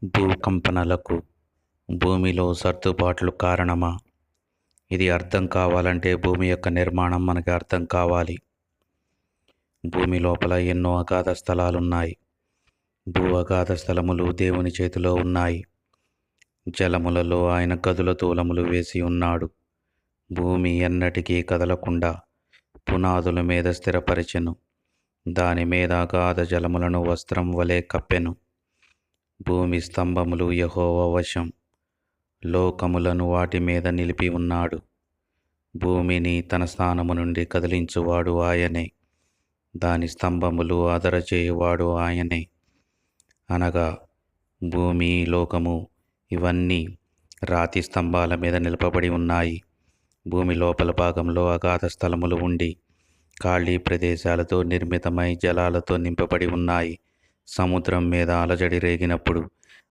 భూకంపనలకు భూమిలో సర్దుబాట్లు కారణమా? ఇది అర్థం కావాలంటే భూమి యొక్క నిర్మాణం మనకి అర్థం కావాలి. భూమి లోపల ఎన్నో అగాధ స్థలాలున్నాయి. భూ అగాధ స్థలములు దేవుని చేతిలో ఉన్నాయి. జలములలో ఆయన గదుల తూలములు వేసి ఉన్నాడు. భూమి ఎన్నటికీ కదలకుండా పునాదుల మీద స్థిరపరిచెను. దాని మీద అగాధ జలములను వస్త్రం వలె కప్పెను. భూమి స్తంభములు యెహోవా వశం. లోకములను వాటి మీద నిలిపి ఉన్నాడు. భూమిని తన స్థానము నుండి కదిలించువాడు ఆయనే. దాని స్తంభములు అదరచేయువాడు ఆయనే. అనగా భూమి, లోకము ఇవన్నీ రాతి స్తంభాల మీద నిలపబడి ఉన్నాయి. భూమి లోపల భాగంలో అగాధ స్థలములు ఉండి ఖాళీ ప్రదేశాలతో నిర్మితమై జలాలతో నింపబడి ఉన్నాయి. సముద్రం మీద అలజడి రేగినప్పుడు